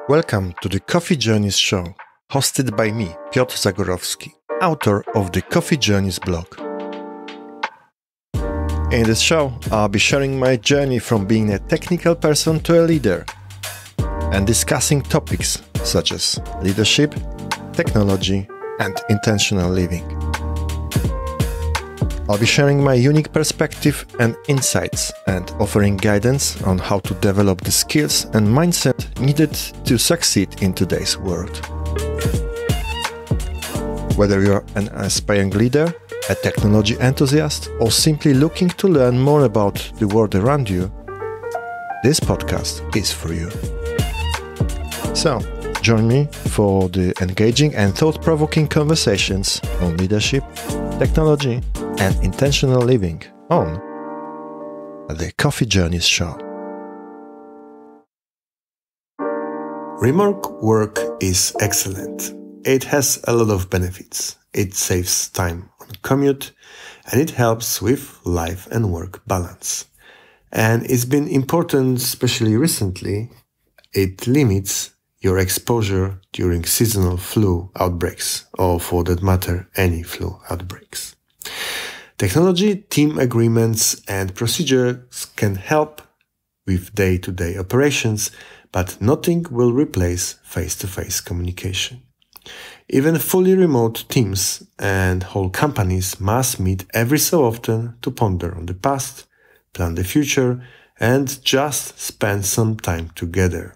Welcome to the Coffee Journeys show, hosted by me, Piotr Zagorowski, author of the Coffee Journeys blog. In this show, I'll be sharing my journey from being a technical person to a leader and discussing topics such as leadership, technology, and intentional living. I'll be sharing my unique perspective and insights and offering guidance on how to develop the skills and mindset needed to succeed in today's world. Whether you're an aspiring leader, a technology enthusiast, or simply looking to learn more about the world around you, this podcast is for you. So, join me for the engaging and thought-provoking conversations on leadership, technology, and intentional living on the Coffee Journeys show. Remote work is excellent. It has a lot of benefits. It saves time on commute and it helps with life and work balance. And it's been important, especially recently. It limits your exposure during seasonal flu outbreaks, or for that matter, any flu outbreaks. Technology, team agreements, and procedures can help with day-to-day operations, but nothing will replace face-to-face communication. Even fully remote teams and whole companies must meet every so often to ponder on the past, plan the future, and just spend some time together.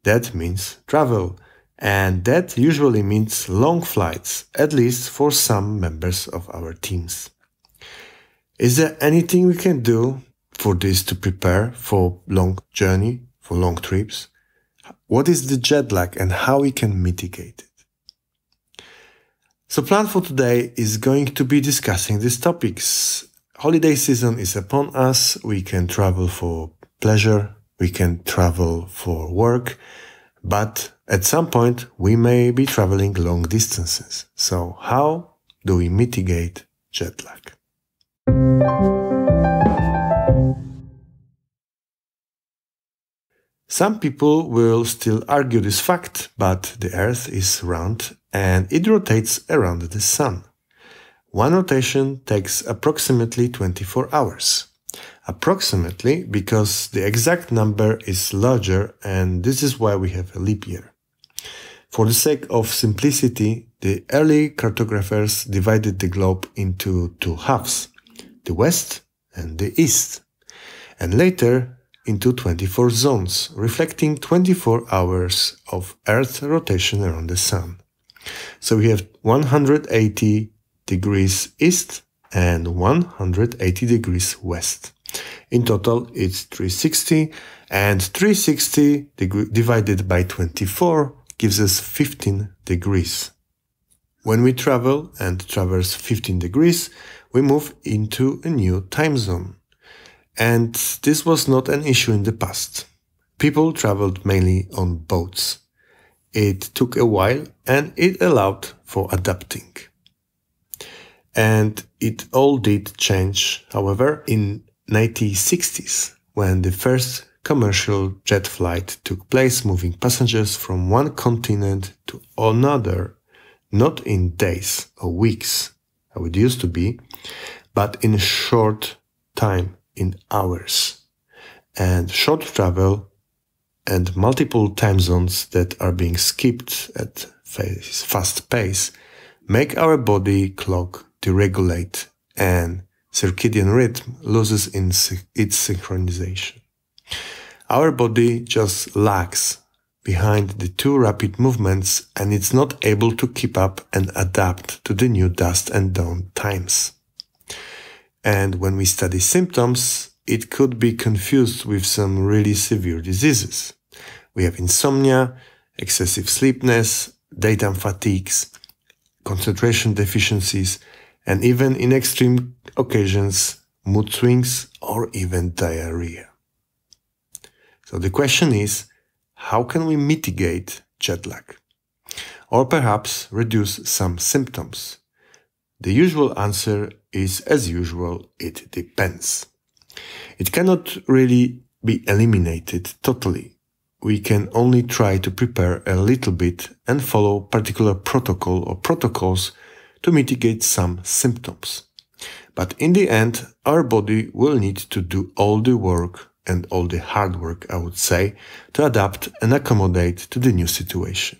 That means travel, and that usually means long flights, at least for some members of our teams. Is there anything we can do for this to prepare for long journey, for long trips? What is the jet lag and how we can mitigate it? So plan for today is going to be discussing these topics. Holiday season is upon us. We can travel for pleasure. We can travel for work. But at some point, we may be traveling long distances. So how do we mitigate jet lag? Some people will still argue this fact, but the Earth is round and it rotates around the Sun. One rotation takes approximately 24 hours. Approximately because the exact number is larger and this is why we have a leap year. For the sake of simplicity, the early cartographers divided the globe into two halves, the West and the East, and later into 24 zones, reflecting 24 hours of Earth rotation around the Sun. So we have 180 degrees East and 180 degrees West. In total, it's 360, and 360 divided by 24 gives us 15 degrees. When we travel and traverse 15 degrees, we move into a new time zone. And this was not an issue in the past. People traveled mainly on boats. It took a while and it allowed for adapting. And it all did change, however, in 1960s, when the first commercial jet flight took place, moving passengers from one continent to another, not in days or weeks, how it used to be, but in a short time, in hours. And short travel and multiple time zones that are being skipped at fast pace make our body clock deregulate and circadian rhythm loses its synchronization. Our body just lags behind the two rapid movements and it's not able to keep up and adapt to the new dusk and dawn times. And when we study symptoms, it could be confused with some really severe diseases. We have insomnia, excessive sleepiness, daytime fatigues, concentration deficiencies, and even in extreme occasions, mood swings or even diarrhea. So the question is, how can we mitigate jet lag? Or perhaps reduce some symptoms? The usual answer is, as usual, it depends. It cannot really be eliminated totally, we can only try to prepare a little bit and follow particular protocol or protocols to mitigate some symptoms. But in the end, our body will need to do all the work and all the hard work, I would say, to adapt and accommodate to the new situation.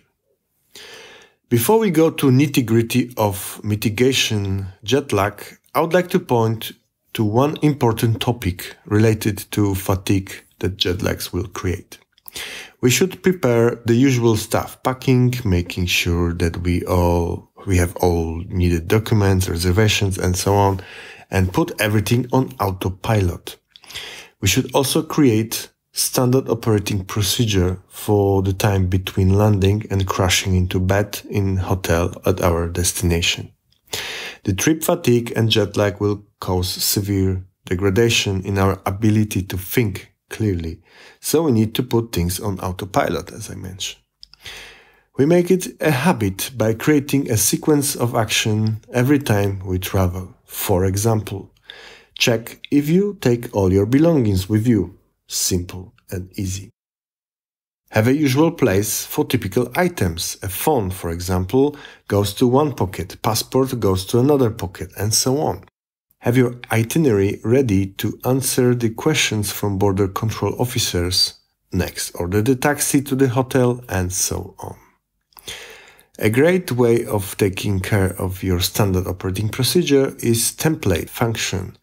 Before we go to nitty-gritty of mitigation jet lag, I would like to point to one important topic related to fatigue that jet lags will create. We should prepare the usual stuff, packing, making sure that we have all needed documents, reservations, and so on, and put everything on autopilot. We should also create standard operating procedure for the time between landing and crashing into bed in hotel at our destination. The trip fatigue and jet lag will cause severe degradation in our ability to think clearly, so we need to put things on autopilot, as I mentioned. We make it a habit by creating a sequence of action every time we travel. For example, check if you take all your belongings with you. Simple and easy. Have a usual place for typical items. A phone, for example, goes to one pocket, passport goes to another pocket, and so on. Have your itinerary ready to answer the questions from border control officers. Next, order the taxi to the hotel, and so on. A great way of taking care of your standard operating procedure is template function.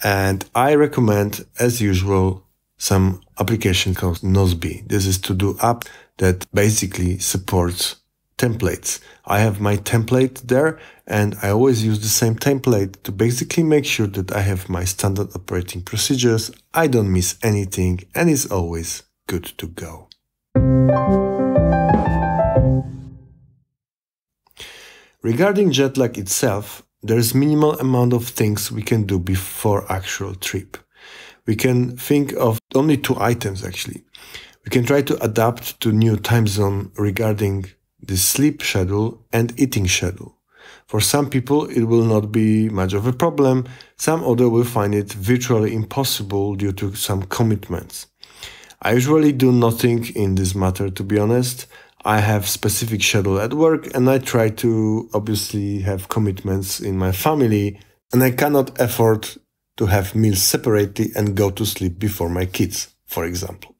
And I recommend, as usual, some application called Nozbe. This is to-do app that basically supports templates. I have my template there, and I always use the same template to basically make sure that I have my standard operating procedures, I don't miss anything, and it's always good to go. Regarding jet lag itself, there is minimal amount of things we can do before actual trip. We can think of only 2 items actually. We can try to adapt to new time zone regarding the sleep schedule and eating schedule. For some people it will not be much of a problem, some other will find it virtually impossible due to some commitments. I usually do nothing in this matter, to be honest. I have specific schedule at work and I try to obviously have commitments in my family, and I cannot afford to have meals separately and go to sleep before my kids, for example.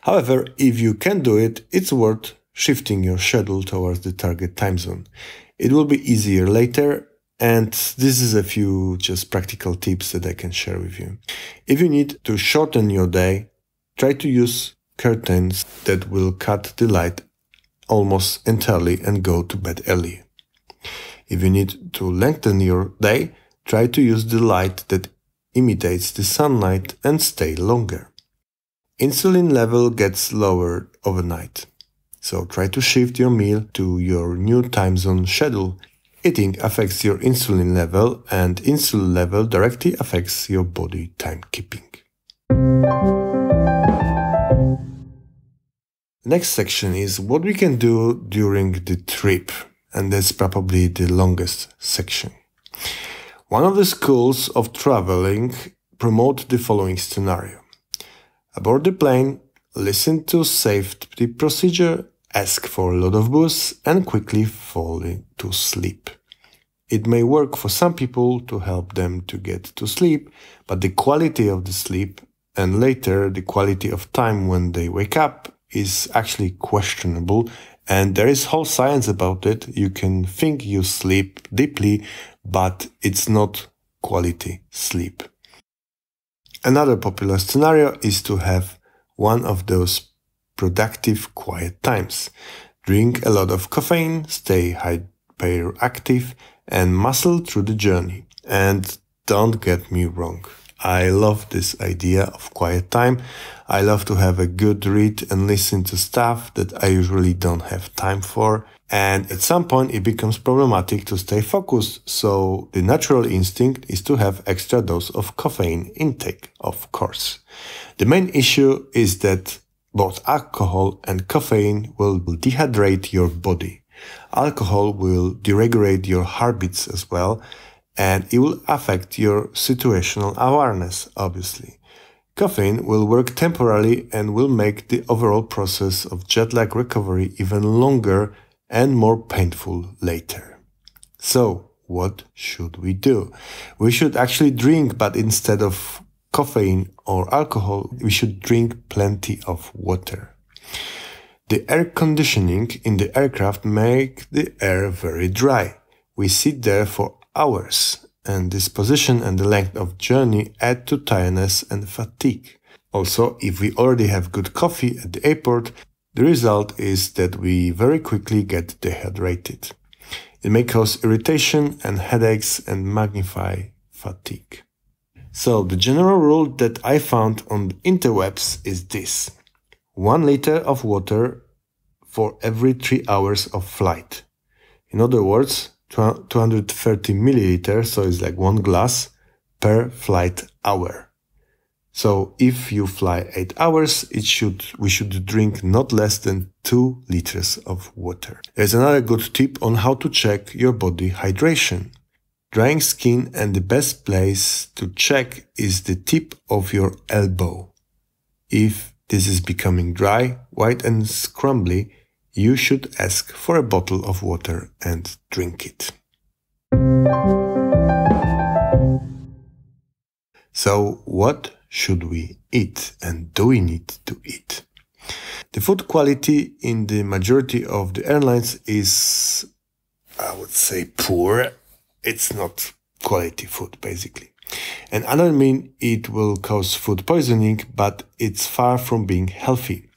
However, if you can do it, it's worth shifting your schedule towards the target time zone. It will be easier later, and this is a few just practical tips that I can share with you. If you need to shorten your day, try to use curtains that will cut the light almost entirely and go to bed early. If you need to lengthen your day, try to use the light that imitates the sunlight and stay longer. Insulin level gets lower overnight, so try to shift your meal to your new time zone schedule. Eating affects your insulin level, and insulin level directly affects your body timekeeping. The next section is what we can do during the trip, and that's probably the longest section. One of the schools of traveling promote the following scenario. Aboard the plane, listen to safety procedure, ask for a lot of booze, and quickly fall into sleep. It may work for some people to help them to get to sleep, but the quality of the sleep and later the quality of time when they wake up is actually questionable, and there is whole science about it. You can think you sleep deeply, but it's not quality sleep. Another popular scenario is to have one of those productive quiet times. Drink a lot of caffeine, stay hyperactive, and muscle through the journey. And don't get me wrong, I love this idea of quiet time. I love to have a good read and listen to stuff that I usually don't have time for. And at some point it becomes problematic to stay focused, so the natural instinct is to have extra dose of caffeine intake, of course. The main issue is that both alcohol and caffeine will dehydrate your body. Alcohol will deregulate your heartbeats as well, and it will affect your situational awareness, obviously. Caffeine will work temporarily and will make the overall process of jet lag recovery even longer and more painful later. So, what should we do? We should actually drink, but instead of caffeine or alcohol, we should drink plenty of water. The air conditioning in the aircraft makes the air very dry. We sit there for hours, and this position and the length of journey add to tiredness and fatigue. Also, if we already have good coffee at the airport, the result is that we very quickly get dehydrated. It may cause irritation and headaches and magnify fatigue. So, the general rule that I found on the interwebs is this: 1 liter of water for every 3 hours of flight. In other words, 230 milliliters, so it's like 1 glass per flight hour. So if you fly 8 hours, we should drink not less than 2 liters of water. There's another good tip on how to check your body hydration. Drying skin, and the best place to check is the tip of your elbow. If this is becoming dry, white and scrumbly, you should ask for a bottle of water and drink it. So, what should we eat, and do we need to eat? The food quality in the majority of the airlines is, I would say, poor. It's not quality food, basically. And I don't mean it will cause food poisoning, but it's far from being healthy.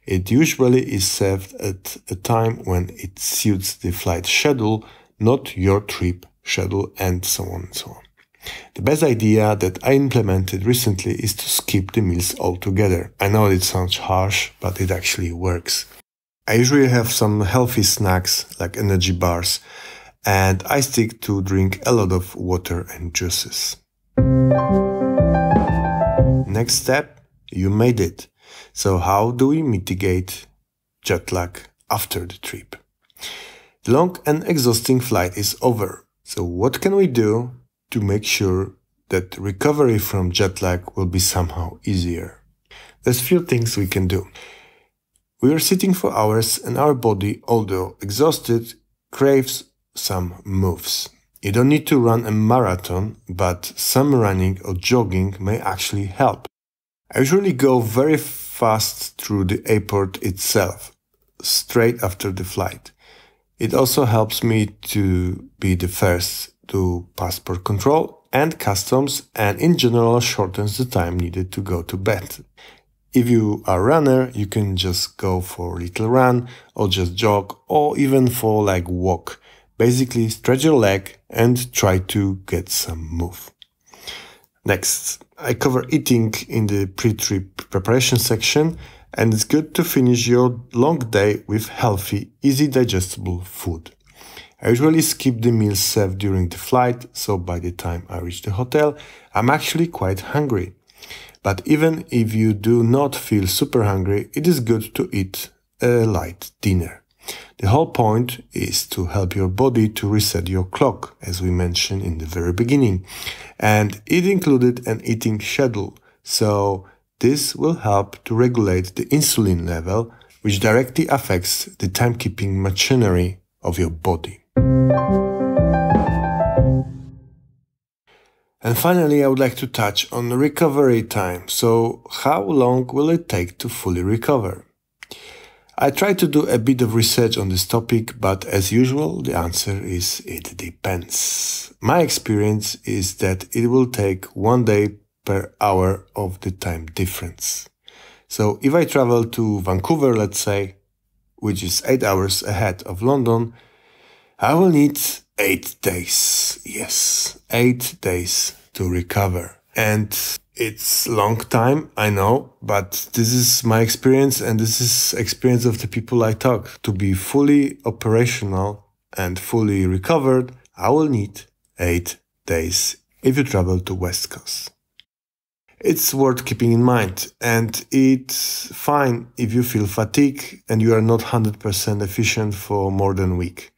It usually is served at a time when it suits the flight schedule, not your trip schedule, and so on and so on. The best idea that I implemented recently is to skip the meals altogether. I know it sounds harsh, but it actually works. I usually have some healthy snacks like energy bars, and I stick to drink a lot of water and juices. Next step, you made it. So how do we mitigate jet lag after the trip? The long and exhausting flight is over. So what can we do to make sure that recovery from jet lag will be somehow easier? There's few things we can do. We are sitting for hours and our body, although exhausted, craves some moves. You don't need to run a marathon, but some running or jogging may actually help. I usually go very fast through the airport itself, straight after the flight. It also helps me to be the first to passport control and customs, and in general shortens the time needed to go to bed. If you are a runner, you can just go for a little run or just jog or even for like walk. Basically stretch your leg and try to get some move. Next, I cover eating in the pre-trip preparation section, and it's good to finish your long day with healthy, easy digestible food. I usually skip the meals served during the flight, so by the time I reach the hotel, I'm actually quite hungry. But even if you do not feel super hungry, it is good to eat a light dinner. The whole point is to help your body to reset your clock, as we mentioned in the very beginning. And it included an eating schedule, so this will help to regulate the insulin level, which directly affects the timekeeping machinery of your body. And finally, I would like to touch on the recovery time. So, how long will it take to fully recover? I tried to do a bit of research on this topic, but as usual, the answer is it depends. My experience is that it will take 1 day per hour of the time difference. So if I travel to Vancouver, let's say, which is 8 hours ahead of London, I will need 8 days. Yes, 8 days to recover. And it's long time, I know, but this is my experience and this is experience of the people I talk. To be fully operational and fully recovered, I will need 8 days if you travel to West Coast. It's worth keeping in mind, and it's fine if you feel fatigue and you are not 100% efficient for more than a week.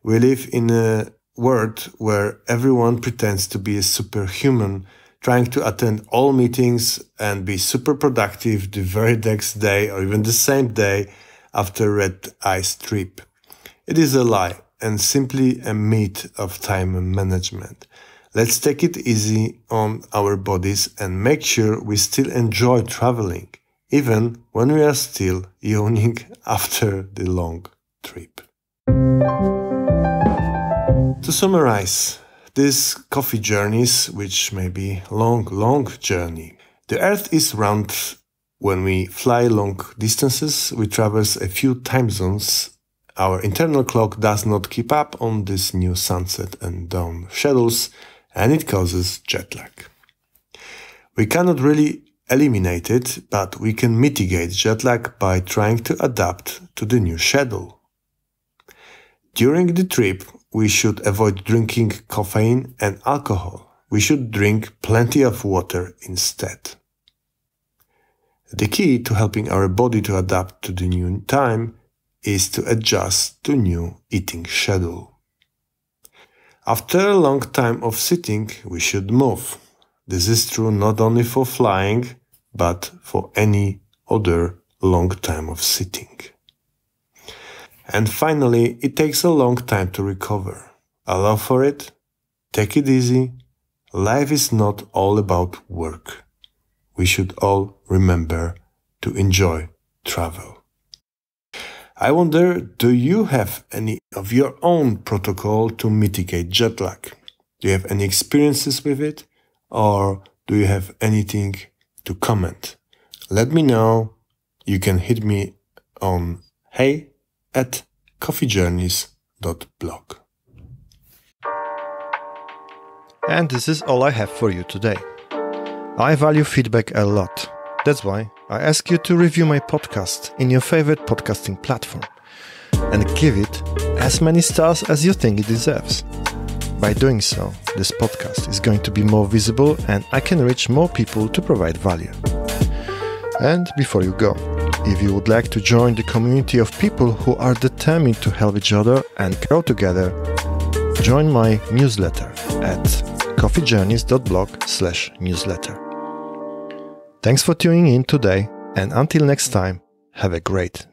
We live in a world where everyone pretends to be a superhuman trying to attend all meetings and be super productive the very next day or even the same day after a red-eye trip. It is a lie and simply a myth of time management. Let's take it easy on our bodies and make sure we still enjoy traveling, even when we are still yawning after the long trip. To summarize, these coffee journeys, which may be long journey. The Earth is round. When we fly long distances, we traverse a few time zones. Our internal clock does not keep up on this new sunset and dawn schedules, and it causes jet lag. We cannot really eliminate it, but we can mitigate jet lag by trying to adapt to the new schedule. During the trip, we should avoid drinking caffeine and alcohol. We should drink plenty of water instead. The key to helping our body to adapt to the new time is to adjust to new eating schedule. After a long time of sitting, we should move. This is true not only for flying, but for any other long time of sitting. And finally, it takes a long time to recover. Allow for it. Take it easy. Life is not all about work. We should all remember to enjoy travel. I wonder, do you have any of your own protocol to mitigate jet lag? Do you have any experiences with it? Or do you have anything to comment? Let me know. You can hit me on hey@coffeejourneys.blog. And this is all I have for you today. I value feedback a lot. That's why I ask you to review my podcast in your favorite podcasting platform and give it as many stars as you think it deserves. By doing so, this podcast is going to be more visible and I can reach more people to provide value. And before you go, if you would like to join the community of people who are determined to help each other and grow together, join my newsletter at coffeejourneys.blog/newsletter. Thanks for tuning in today, and until next time, have a great